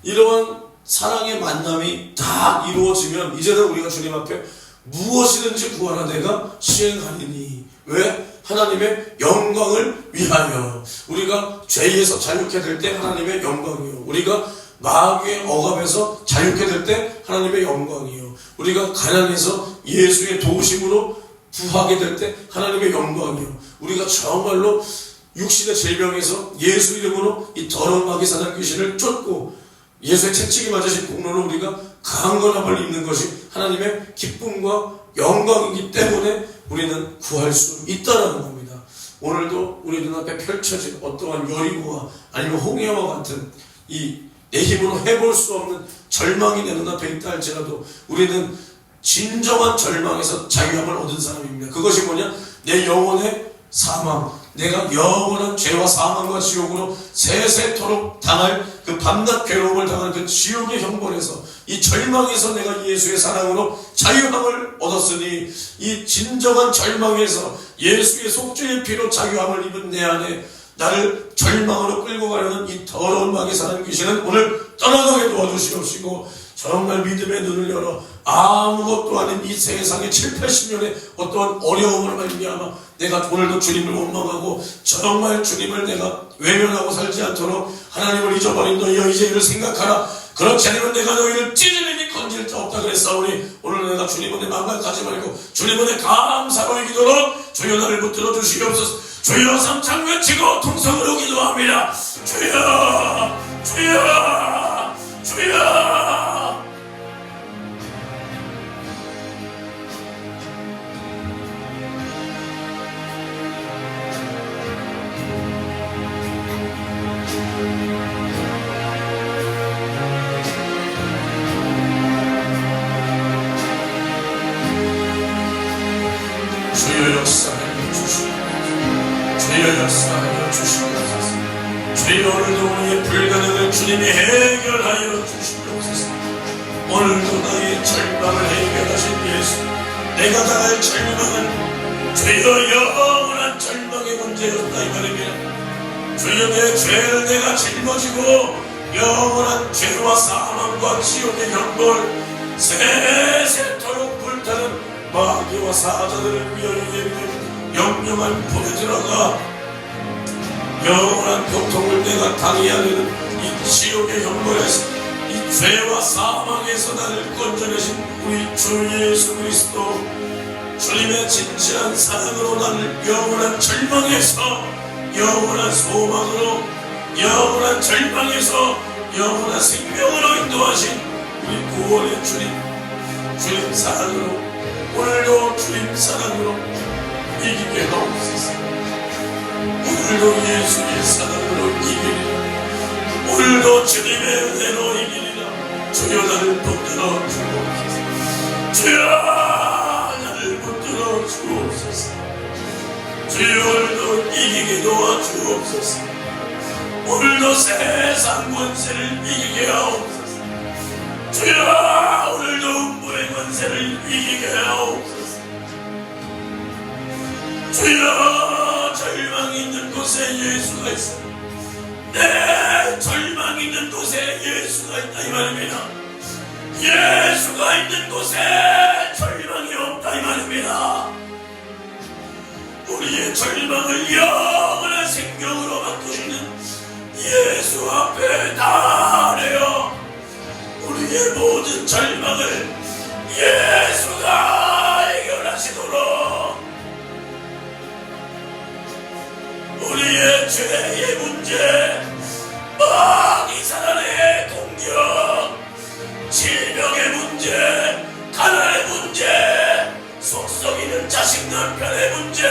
이러한 사랑의 만남이 다 이루어지면 이제는 우리가 주님 앞에 무엇이든지 구하라 내가 시행하리니. 왜? 하나님의 영광을 위하여. 우리가 죄에서 자유케 될 때 하나님의 영광이요, 우리가 마귀의 억압에서 자유케 될 때 하나님의 영광이요, 우리가 가난해서 예수의 도우심으로 부하게 될 때 하나님의 영광이요, 우리가 정말로 육신의 질병에서 예수 이름으로 이 더러운 마귀 사단 귀신을 쫓고 예수의 채찍이 맞으신 공로로 우리가 강건함을 입는 것이 하나님의 기쁨과 영광이기 때문에 우리는 구할 수 있다는 겁니다. 오늘도 우리 눈앞에 펼쳐진 어떠한 여리고와 아니면 홍해와 같은 이 내 힘으로 해볼 수 없는 절망이 내 눈앞에 있다 할지라도 우리는 진정한 절망에서 자유함을 얻은 사람입니다. 그것이 뭐냐? 내 영혼의 사망, 내가 영원한 죄와 사망과 지옥으로 세세토록 당할 그 밤낮 괴로움을 당할 그 지옥의 형벌에서, 이 절망에서 내가 예수의 사랑으로 자유함을 얻었으니, 이 진정한 절망에서 예수의 속죄의 피로 자유함을 입은 내 안에 나를 절망으로 끌고 가려는 이 더러운 마귀 사단 귀신은 오늘 떠나가게 도와주시옵시고, 정말 믿음의 눈을 열어 아무것도 아닌 이 세상의 7, 80년의 어떠한 어려움을 말미암아 내가 오늘도 주님을 원망하고 정말 주님을 내가 외면하고 살지 않도록 하나님을 잊어버린 너희여 이제 이를 생각하라. 그렇지 않으면 내가 너희를 찢으리니 건질 자 없다 그랬사오니, 오늘 내가 주님 은혜 망각하지 말고 주님 은혜 감사로 기도록 주여 나를 붙들어 주시옵소서. 주여 삼창 외치고 통성으로 기도합니다. 주여 주여 주여. 주여 역사하여 주시옵소서. 주여 역사하여 주시옵소서. 주여 오늘도 우리의 불가능을 주님이 해결하여 주시옵소서. 오늘도 나의 절망을 해결하신 예수, 내가 당할 절망은 주여 영원한 절망의 문제였다 이 말입니다. 주여 내 죄를 내가 짊어지고 영원한 죄와 사망과 지옥의 형벌, 세세토록 불타는 마귀와 사자들을 위하여 영영한 불에 들어가 영원한 고통을 내가 당해야 하는 이 지옥의 형벌에서, 이 죄와 사망에서 나를 건져내신 우리 주 예수 그리스도, 주님의 진실한 사랑으로 나를 영원한 절망에서 영원한 소망으로, 영원한 절망에서 영원한 생명으로 인도하신 우리 구원의 주님 사랑으로, 오늘도 주님 사랑으로 이기게 하옵소서. 오늘도 예수의 사랑으로 이기리라. 오늘도 주님의 은혜로 이기리라. 주여 나를 붙들어 주옵소서. 주여 나를 붙들어 주옵소서. 주여 오늘도 이기게 도와주옵소서. 오늘도 세상 권세를 이기게 하옵소서. 주여 오늘도 음부의 권세를 이기게 하옵소서. 주여 절망이 있는 곳에 예수가 있어. 내 절망이 있는 곳에 예수가 있다 이 말입니다. 예수가 있는 곳에 절망이 없다 이 말입니다. 우리의 절망을 영원한 생명으로 바꾸시는 예수 앞에 나아내어 우리의 모든 절망을 예수가 해결하시도록, 우리의 죄의 문제, 마귀 사단의 공격, 질병의 문제, 가난의 문제, 속썩이는 자식 남편의 문제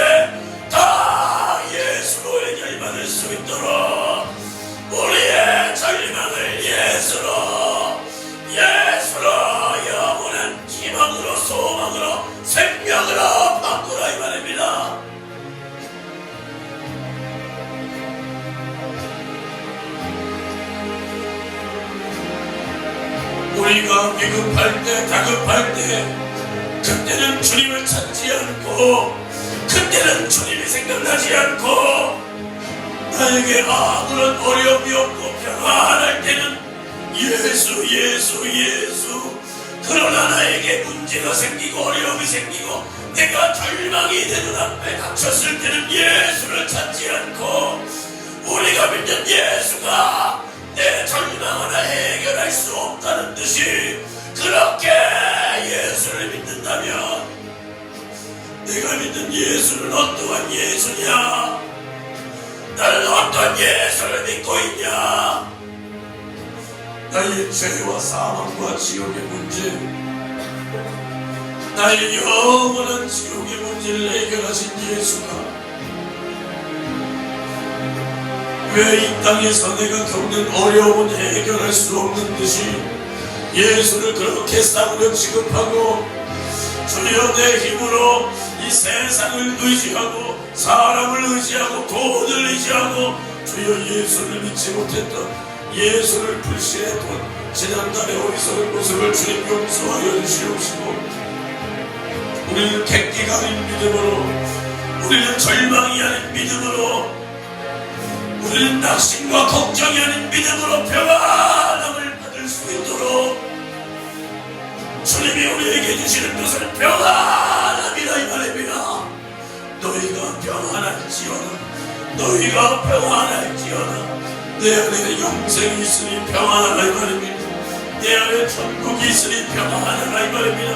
다 예수로 해결받을 수 있도록 우리의 절망을 예수로 영원한 희망으로, 소망으로, 생명으로 바꾸라 이 말입니다. 우리가 위급할 때, 다급할 때, 그때는 주님을 찾지 않고, 그때는 주님이 생각나지 않고, 나에게 아무런 어려움이 없고 평안할 때는 예수, 예수, 예수. 그러나 나에게 문제가 생기고 어려움이 생기고 내가 절망이 내 눈앞에 닥쳤을 때는 예수를 찾지 않고, 우리가 믿는 예수가 내 절망을 해결할 수 없다는 듯이 그렇게 예수를 믿는다면, 내가 믿는 예수는 어떠한 예수냐? 나는 어떤 예수를 믿고 있냐? 나의 죄와 사망과 지옥의 문제, 나의 영원한 지옥의 문제를 해결하신 예수가 왜 이 땅에서 내가 겪는 어려움은 해결할 수 없는 듯이 예수를 그렇게 싸구려 취급하고, 주여 내 힘으로 이 세상을 의지하고 사람을 의지하고 돈을 의지하고 주여 예수를 믿지 못했던, 예수를 불신했던 지난날의 어리석은 모습을 주님 용서하여 주시옵시고, 우리는 객기가 아닌 믿음으로, 우리는 절망이 아닌 믿음으로, 우리는 낙심과 걱정이 아닌 믿음으로 평안함을 받을 수 있도록 주님이 우리에게 주시는 것을 평안함이라 이 말입니다. 너희가 평안할지어다, 너희가 평안할지어다. 내 안에 영생이 있으니 평안하라 이 말입니다. 내 안에 천국이 있으니 평안하라 이 말입니다.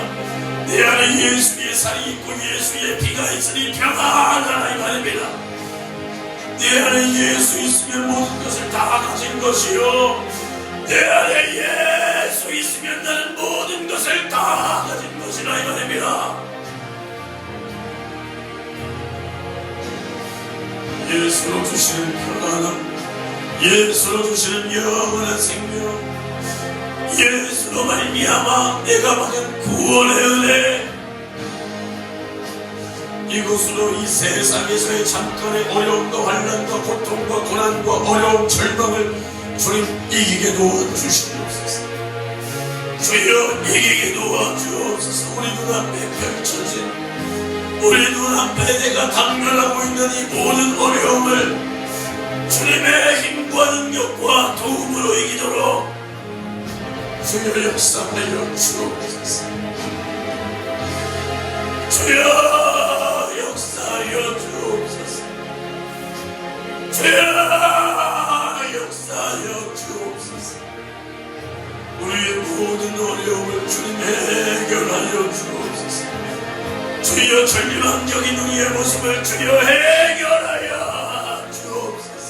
내 안에 예수의 살이 있고 예수의 피가 있으니 평안하라 이 말입니다. 내 안에 예수 있으면 모든 것을 다 가진 것이요, 내 안에 예수 있으면 나는 모든 것을 다 가진 것이라 이 말입니다. 예수로 주시는 평안함, 예수로 주시는 영원한 생명, 예수로 말미암아 내가 받은 구원의 은혜, 이것으로 이 세상에서의 잠깐의 어려움과 환난과 고통과 고난과 어려움, 절망을 주님 이기게 도와주시옵소서. 주여 이기게 도와주옵소서. 우리 눈앞에 펼쳐진, 우리 눈앞에 내가 당면하고 있는 이 모든 어려움을 주님의 힘과 능력과 도움으로 이기도록 주여 역사하여 주옵소서. 주여 역사하여 주옵소서. 주여 역사하여 주옵소서. 우리의 모든 어려움을 주님 해결하여 주옵소서. 주여 절망적인 우리의 모습을 주여 해결하여 주옵소서.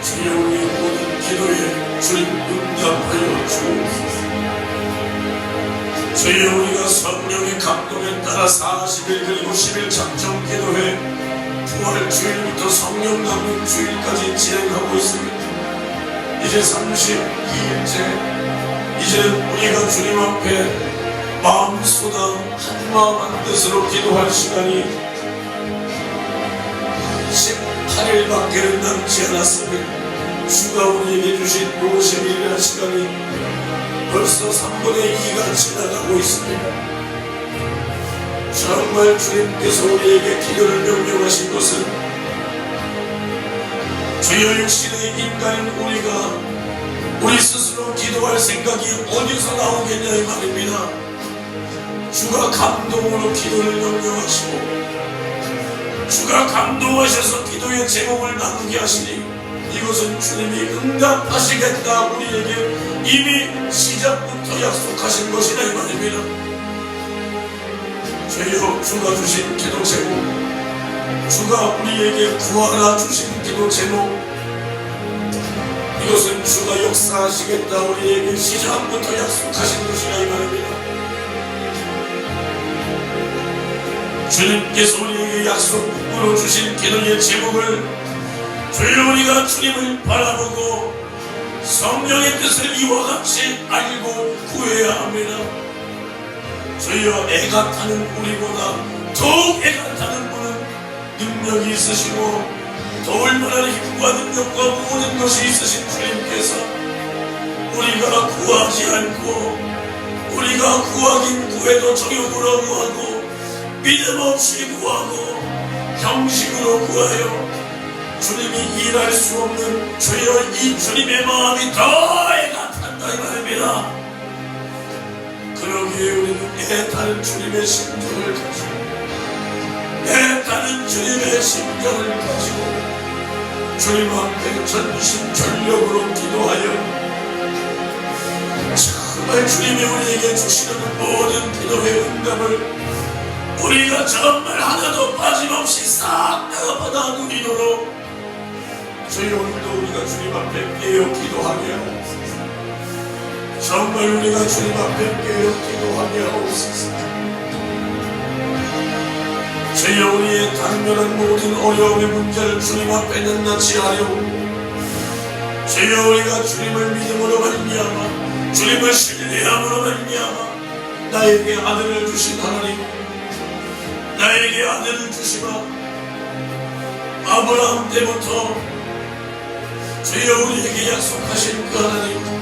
주여 우리의 모든 기도에 주님 응답하여 주옵소서. 주여 우리가 성령의 감동에 따라 40일 그리고 10일 작정 기도회 부활 주일부터 성령 남는 주일까지 진행하고 있습니다. 이제 32일째, 이제는 우리가 주님 앞에 마음 쏟아 한마음 한뜻으로 기도할 시간이 18일밖에 남지 않았습니다. 주가 우리에게 주신 50일이라는 시간이 벌써 3분의 2가 지나가고 있습니다. 정말 주님께서 우리에게 기도를 명령하신 것은 주여 육신의 인간인 우리가 우리 스스로 기도할 생각이 어디서 나오겠냐 이 말입니다. 주가 감동으로 기도를 명령하시고 주가 감동하셔서 기도의 제목을 나누게 하시니 이것은 주님이 응답하시겠다 우리에게 이미 시작부터 약속하신 것이다 이 말입니다. 주여 주가 주신 기도 제목, 주가 우리에게 구하라 주신 기도 제목, 이것은 주가 역사하시겠다 우리에게 시작부터 약속하신 것이다 이 말입니다. 주님께서 우리에게 약속으로 주신 기도의 제목을 주여 우리가 주님을 바라보고 성령의 뜻을 이와 같이 알고 구해야 합니다. 주여 애가 타는 우리보다 더욱 애가 타는 분은 능력이 있으시고 도울 만한 힘과 능력과 모든 것이 있으신 주님께서 우리가 구하지 않고 우리가 구하긴 구해도 정욕으로 구하고 믿음 없이 구하고 형식으로 구하여 주님이 일할 수 없는 주여 이 주님의 마음이 더 애가 탄다 이 말입니다. 그러기에 우리는 애타는 주님의 심정을 가지고 애타는 주님의 심정을 가지고 주님 앞에 전심 전력으로 기도하여 정말 주님이 우리에게 주시는 모든 기도의 응답을 우리가 정말 하나도 빠짐없이 싹 다 받아 누리도록 주여 오늘도 우리가 주님 앞에 깨어 기도하게 하옵소서. 정말 우리가 주님 앞에 깨어 기도하게 하옵소서. 주여 우리의 당면한 모든 어려움의 문제를 주님 앞에 낱낱이 하려고 주여 우리가 주님을 믿음으로 말미암아 주님을 신뢰함으로 말미암아 나에게 아들을 주신 하나님 나에게 아들을 주시마 아브라함 때부터 주여 우리에게 약속하신 그 하나님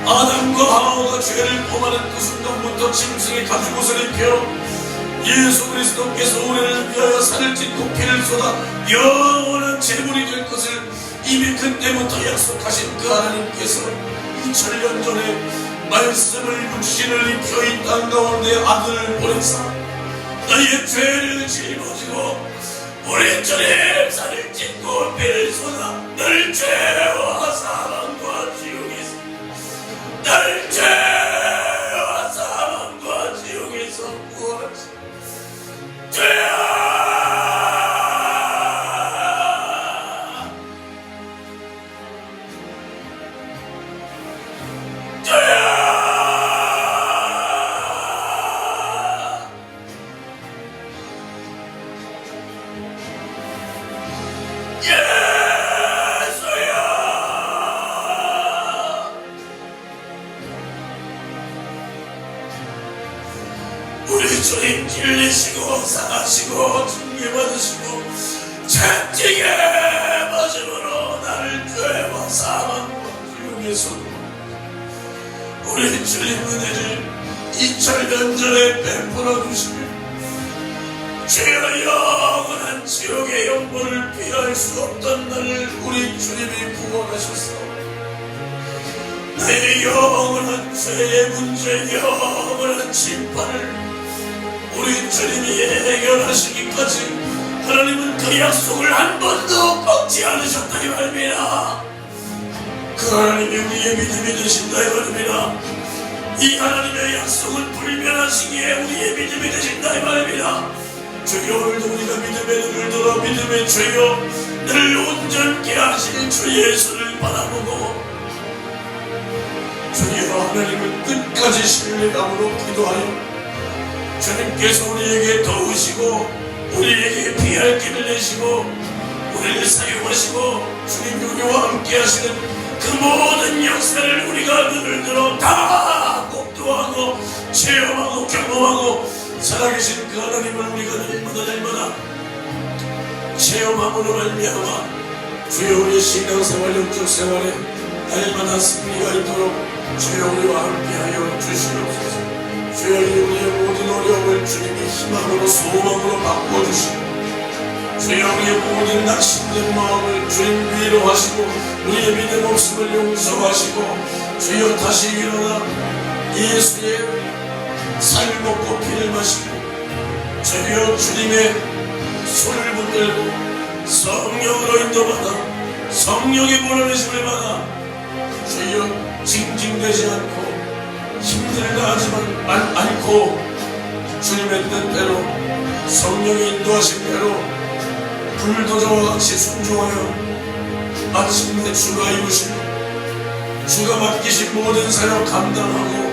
아담과 하와가 죄를 범하는 그 순간부터 짐승의 가죽옷을 입혀 예수 그리스도께서 우리를 위하여 살을 찢고 피를 쏟아 영원한 제물이 될 것을 이미 그때부터 약속하신 그 하나님께서 2000년 전에 말씀을 육신을 입혀 이 땅 가운데 아들을 보내사 너희의 죄를 짊어지고 우리 전에 살을 찢고 피를 쏟아 널 죄와 사망과 지옥에서 널 죄와 사망과 지옥에서 구하시 죄야 우리 주님 길리시고 상하시고 징계받으시고 채찍에 맞음으로 나를 죄와 사망과 지옥에서 우리 주님 은혜를 2000년 전에 베풀어 주시며 죄의 영원한 지옥의 영혼을 피할 수 없던 나를 우리 주님이 구원하셨어. 나의 영원한 죄의 문제 영원한 심판을 우리 주님이 해결하시기까지 하나님은 그 약속을 한 번도 꺾지 않으셨다 이 말입니다. 그 하나님이 우리의 믿음이 되신다 이 말입니다. 이 하나님의 약속을 불면하시기에 우리의 믿음이 되신다 이 말입니다. 주여 오늘도 우리가 믿음의 눈을 들어 믿음의 주여 늘 온전케 하실 주 예수를 바라보고 주여 하나님을 끝까지 신뢰함으로 기도하여 주님께서 우리에게 도우시고 우리에게 피할 길을 내시고 우리를 사용하시고 주님 우리와 함께 하시는 그 모든 역사를 우리가 눈을 들어 다 목도하고 체험하고 경험하고 살아계신 그 하나님을 우리가 날마다 체험함으로 말미암아 주여 우리의 신앙생활 영적 생활에 날마다 승리가 있도록 주여 우리와 함께하여 주시옵소서. 주여 우리의 모든 어려움을 주님이 희망으로 소망으로 바꿔주시고 주여 우리의 모든 낙심된 마음을 주님 위로하시고 우리의 믿음 없음을 용서하시고 주여 다시 일어나 예수의 살을 먹고 피를 마시고 주여 주님의 손을 붙들고 성령으로 인도받아 성령의 몰아내심을 받아 주여 징징대지 않고 힘들다 하지만 않고 주님의 뜻대로 성령이 인도하신 대로 불도저와 같이 순종하여 마침내 주가 이루신 주가 맡기신 모든 사역 감당하고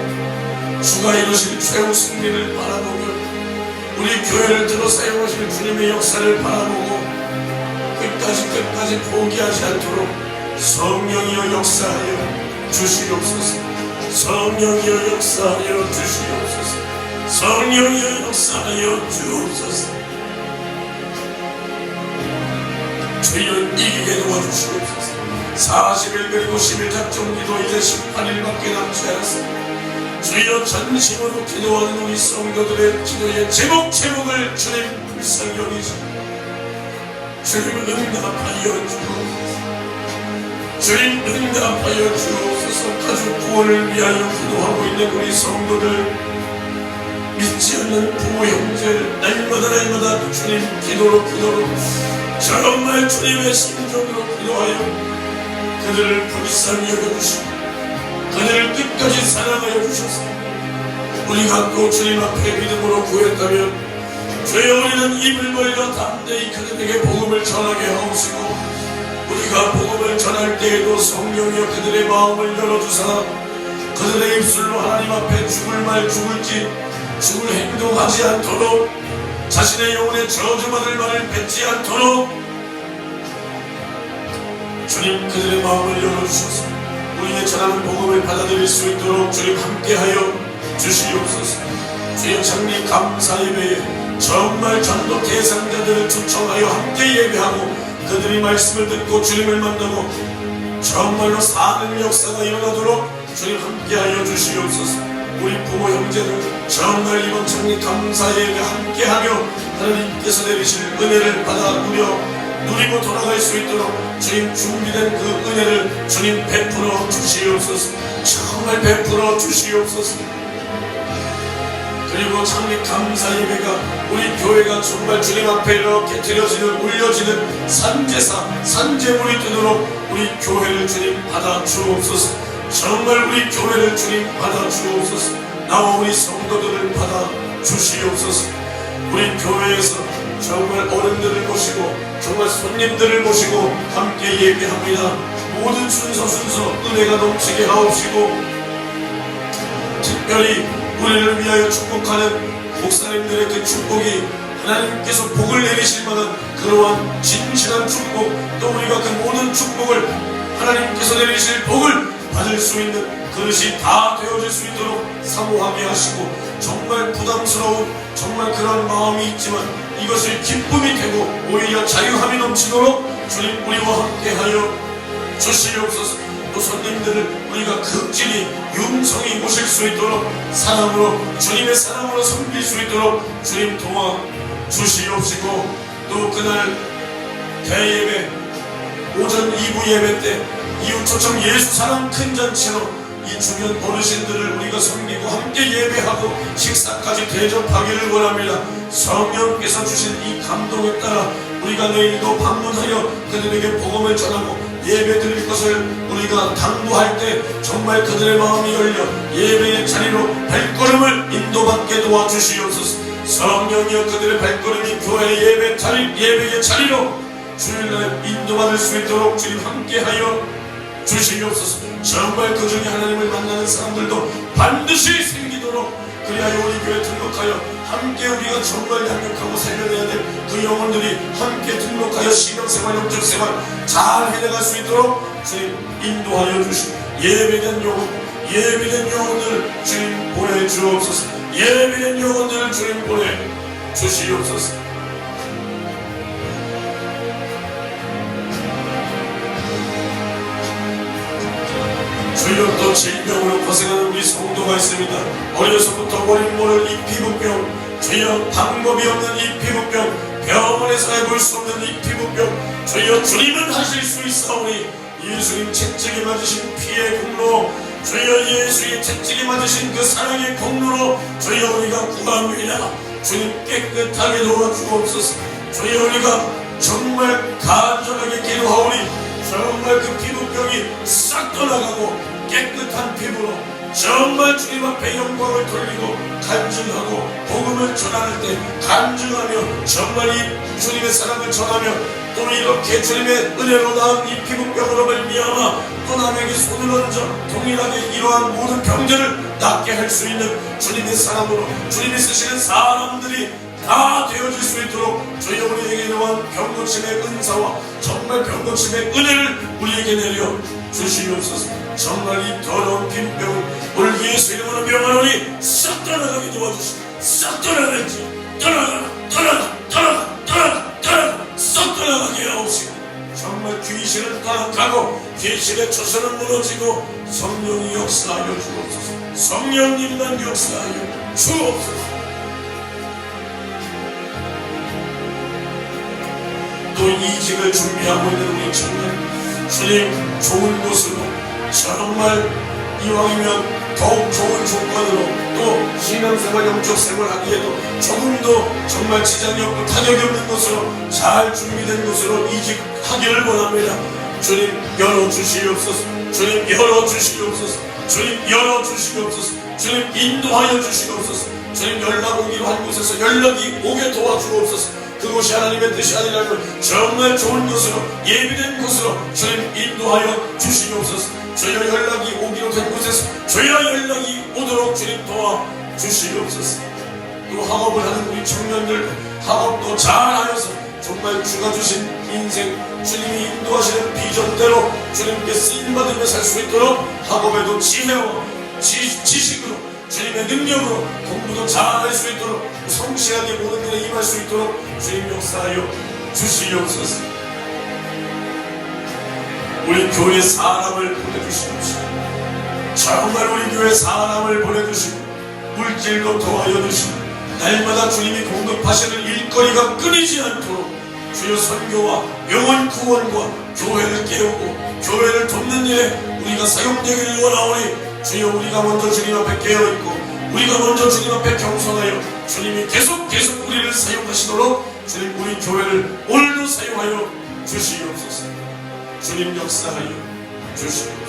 주가 이루신 최후 승리를 바라보며 우리 교회를 들어 사용하실 주님의 역사를 바라보고 끝까지 포기하지 않도록 성령이여 역사하여 주시옵소서. 성령이여 역사하여 주시옵소서. 성령이여 역사하여 주옵소서. 주여 이기게 도와주시옵소서. 40일 그리고 10일 작정 기도 이제 18일밖에 남지 않았습니다. 주여 전심으로 기도하는 우리 성도들의 기도의 제목을 주님 불쌍히 여기시고 주님 응답하여 주옵소서. 주님 응답하여 주옵소서. 가족 구원을 위하여 기도하고 있는 우리 성도들, 믿지 않는 부모 형제를 날마다 주님 기도로 정말 주님의 심정으로 기도하여 그들을 불쌍히 여겨주시고 그들을 끝까지 사랑하여 주셔서 우리가 또 주님 앞에 믿음으로 구했다면 주여 우리는 입을 벌려 담대히 그들에게 복음을 전하게 하옵시고 우리가 복음을 전할 때에도 성령이여 그들의 마음을 열어주사 그들의 입술로 하나님 앞에 죽을 말 죽을지 죽을 행동하지 않도록 자신의 영혼에 저주받을 말을 뱉지 않도록 주님 그들의 마음을 열어주셔서 우리의 전하는 복음을 받아들일 수 있도록 주님 함께하여 주시옵소서. 주여 장례 감사 예배에 정말 전도 대상자들을 초청하여 함께 예배하고 그들이 말씀을 듣고 주님을 만나고 정말로 사는 역사가 일어나도록 주님 함께하여 주시옵소서. 우리 부모 형제들 정말 이번 장례 감사 예배 함께하며 하나님께서 내리실 은혜를 받아 누리고 돌아갈 수 있도록 주님 준비된 그 은혜를 주님 베풀어 주시옵소서. 정말 베풀어 주시옵소서. 그리고 장례 감사 예배가 우리 교회가 정말 주님 앞에 이렇게 드려지는 올려지는 산제사 산제물이 되도록 우리 교회를 주님 받아 주옵소서. 정말 우리 교회를 주님 받아 주옵소서. 나와 우리 성도들을 받아 주시옵소서. 우리 교회에서 정말 어른들을 모시고 정말 손님들을 모시고 함께 예배합니다. 모든 순서 은혜가 넘치게 하옵시고 특별히 우리를 위하여 축복하는 목사님들의 그 축복이 하나님께서 복을 내리실 만한 그러한 진실한 축복 또 우리가 그 모든 축복을 하나님께서 내리실 복을 받을 수 있는 그릇이 다 되어질 수 있도록 사모하게 하시고 정말 부담스러운 정말 그런 마음이 있지만 이것을 기쁨이 되고 오히려 자유함이 넘치도록 주님 우리와 함께하여 주시옵소서. 또 손님들을 우리가 극진히 융성히 모실 수 있도록 사랑으로 주님의 사랑으로 섬길 수 있도록 주님 도와 주시옵시고 또 그날 대예배 오전 2부 예배 때 이웃 초청 예수 사랑 큰 잔치로 이 주변 어르신들을 우리가 섬기고 함께 예배하고 식사까지 대접하기를 원합니다. 성령께서 주신 이 감동에 따라 우리가 내일도 방문하여 그들에게 복음을 전하고 예배 드릴 것을 우리가 당부할 때 정말 그들의 마음이 열려 예배의 자리로 발걸음을 인도받게 도와주시옵소서. 성령이여 그들의 발걸음이 교회의 예배의 자리로 주일날 인도받을 수 있도록 주님 함께하여 주시옵소서. 정말 그 중에 하나님을 만나는 사람들도 반드시 생기도록 그리하여 우리 교회 등록하여 함께 우리가 정말 양육하고 살려내야 될 그 영혼들이 함께 등록하여 신앙생활, 영적생활 잘 해나갈 수 있도록 주님 인도하여 주시고 예배된 영혼들을 주님 보내주옵소서. 예배된 영혼들을 주님 보내주시옵소서. 주여 또 질병으로 고생하는 우리 성도가 있습니다. 어려서부터 어린 모를 이 피부병 주여 방법이 없는 이 피부병 병원에서 해볼 수 없는 이 피부병 주여 주님은 하실 수 있사오니 예수님 채찍에 맞으신 피의 공로 주여 예수의 채찍에 맞으신 그 사랑의 공로로 주여 우리가 구합니다. 주님 깨끗하게 도와주옵소서. 주여 우리가 정말 간절하게 기도하오니 정말 그 피부병이 싹 떠나가고 깨끗한 피부로 정말 주님 앞에 영광을 돌리고 간증하고 복음을 전하는 때 간증하며 정말 이 주님의 사랑을 전하며 또 이렇게 주님의 은혜로 나은 이 피부병으로 말미암아 또 남에게 손을 얹어 동일하게 이러한 모든 병들을 낫게 할 수 있는 주님의 사랑으로 주님이 쓰시는 사람들이 다 되어질 수 있도록 주여 우리에게 이러한 병고침의 은사와 정말 병고침의 은혜를 우리에게 내려 주시옵소서. 정말 이 더러운 피부병을 우리 예수 이름으로 명하노니 싹 떠나가게 도와주시고 싹 떠나가지 떠나가 싹 떠나가게 하옵시고 정말 귀신은 떠나가고 귀신의 처소는 무너지고 성령이 역사하여 주옵소서. 성령님만 역사하여 주옵소서. 또 이직을 준비하고 있는 우리 청년, 주님 좋은 곳으로 정말 이왕이면 더욱 좋은 조건으로 또 신앙생활 영적 생활하기에도 조금 더 정말 지장이 없고 타격이 없는 곳으로 잘 준비된 곳으로 이직하기를 원합니다. 주님 열어주시옵소서. 주님 열어주시옵소서. 주님 열어주시옵소서. 주님 인도하여 주시옵소서. 주님 연락 오기로 한 곳에서 연락이 오게 도와주옵소서. 그곳이 하나님의 뜻이 아니라면 정말 좋은 곳으로 예비된 곳으로 주님 인도하여 주시옵소서. 주여 연락이 오기로 된 곳에서 주여 연락이 오도록 주님 도와주시옵소서. 또 학업을 하는 우리 청년들 학업도 잘하여서 정말 주가 주신 인생 주님이 인도하시는 비전대로 주님께 쓰임받으며 살 수 있도록 학업에도 지혜와 지식으로 주님의 능력으로 공부도 잘할 수 있도록 성실하게 모든 일에 임할 수 있도록 주님 역사하여 주시옵소서. 우리 교회 사람을 보내주시옵소서. 정말 우리 교회 사람을 보내주시고 물질도 더하여 주시고 날마다 주님이 공급하시는 일거리가 끊이지 않도록 주여 선교와 영혼 구원과 교회를 깨우고 교회를 돕는 일에 우리가 사용되기를 원하오니 주여 우리가 먼저 주님 앞에 깨어있고 우리가 먼저 주님 앞에 경성하여 주님이 계속 우리를 사용하시도록 주님 우리 교회를 오늘도 사용하여 주시옵소서. 주님 역사하여 주시옵소서.